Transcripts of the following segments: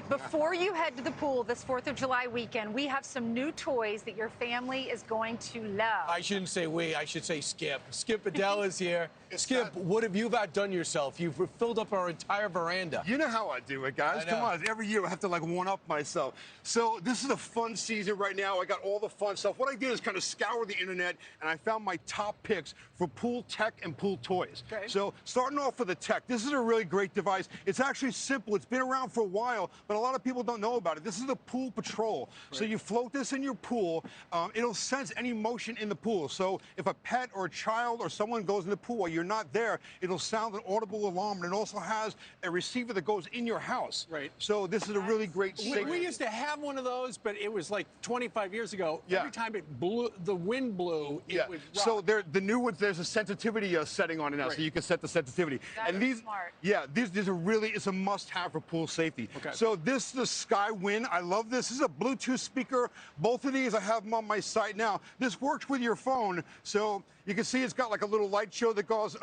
Before you head to the pool this 4th of July weekend, we have some new toys that your family is going to love. I shouldn't say we, I should say Skip. Skip Bedell is here. Skip, what have you outdone yourself? You've filled up our entire veranda. You know how I do it, guys. Come on, every year I have to like one-up myself. So this is a fun season right now. I got all the fun stuff. What I did is kind of scour the internet, and I found my top picks for pool tech and pool toys. Okay. So starting off with the tech, this is a really great device. It's actually simple. It's been around for a while, but a lot of people don't know about it. This is the Pool Patrol. Right. So you float this in your pool. It'll sense any motion in the pool. So if a pet or a child or someone goes in the pool while you're not there, it'll sound an audible alarm, and it also has a receiver that goes in your house. Right. So this is a really great safety. We used to have one of those, but it was like 25 years ago. Yeah. Every time it blew, the wind blew, it would rock. So the new ones, there's a sensitivity setting on it now, so you can set the sensitivity. That is smart. Yeah, these are really, it's a must-have for pool safety. Okay. So this is the Sky Wind. I love this. This is a Bluetooth speaker. Both of these, I have them on my site now. This works with your phone, so you can see it's got like a little light show that goes,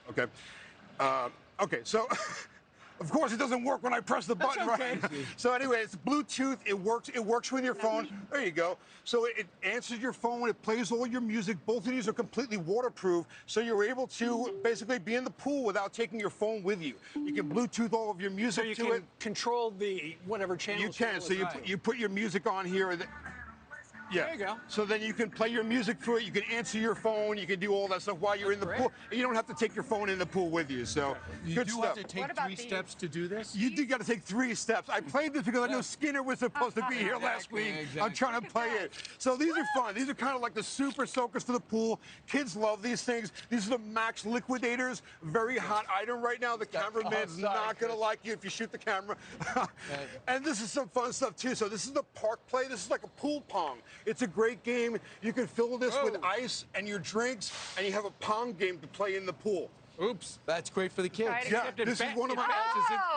okay. Okay, so of course it doesn't work when I press the button, right? So anyway, it's Bluetooth. It works with your phone. There you go. So it answers your phone. It plays all your music. Both of these are completely waterproof, so you're able to basically be in the pool without taking your phone with you. You can Bluetooth all of your music so you to can it. Control the whatever channel. You can. So you put your music on here. Yeah. There you go. So then you can play your music through it. You can answer your phone. You can do all that stuff while you're in the pool. You don't have to take your phone in the pool with you. So good stuff. You have to take 3 steps to do this? You do got to take 3 steps. I played this because I know Skinner was supposed to be here last week. Exactly. I'm trying to play it. So these are fun. These are kind of like the super soakers for the pool. Kids love these things. These are the Max Liquidators. Very hot item right now. The cameraman's not going to like you if you shoot the camera. And this is some fun stuff too. So this is the Park Play. This is like a pool Pong. It's a great game. You can fill this with ice and your drinks, and you have a Pong game to play in the pool. Oops, that's great for the kids. Yeah, this is one of my.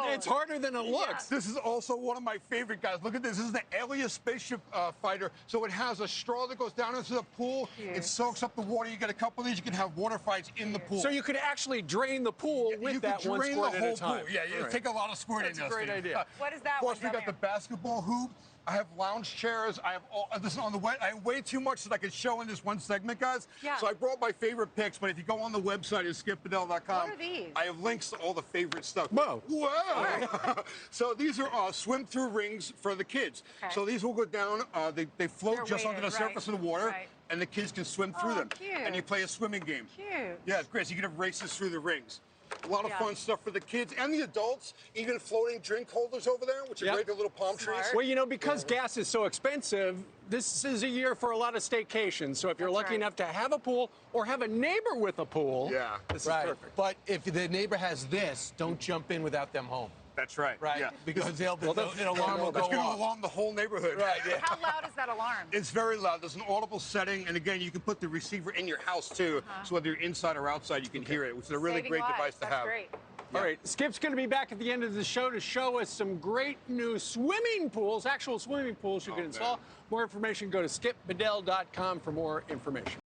It's harder than it looks. This is also one of my favorite guys. Look at this. This is the Alias spaceship fighter. So it has a straw that goes down into the pool. It soaks up the water. You get a couple of these. You can have water fights in the pool. So you could actually drain the pool with that one squirt at a time. Yeah, you take a lot of squirt in there. That's a great idea. What is that? Of course, we got the basketball hoop. I have lounge chairs. I have all this on the way. I have way too much that I could show in this one segment, guys. Yeah. So I brought my favorite picks, but if you go on the website at skipbedell.com, what are these? I have links to all the favorite stuff. Whoa. Whoa. So these are swim-through rings for the kids. Okay. So these will go down. They float just under the surface of the water, and the kids can swim through them. Cute. And you play a swimming game. Cute. Yeah, it's great. So you can have races through the rings. A lot of fun stuff for the kids and the adults, even floating drink holders over there, which are great, the little palm trees. Well, you know, because gas is so expensive, this is a year for a lot of staycations. So if you're lucky enough to have a pool or have a neighbor with a pool, this is perfect. But if the neighbor has this, don't jump in without them home. That's right. Yeah. Because an alarm will go It's going to off. alarm the whole neighborhood. Right. Yeah. How loud is that alarm? It's very loud. There's an audible setting, and again, you can put the receiver in your house too, so whether you're inside or outside, you can hear it, which is a really great device to have. Great. All right, Skip's going to be back at the end of the show to show us some great new swimming pools, actual swimming pools you can install. More information, go to skipbedell.com for more information.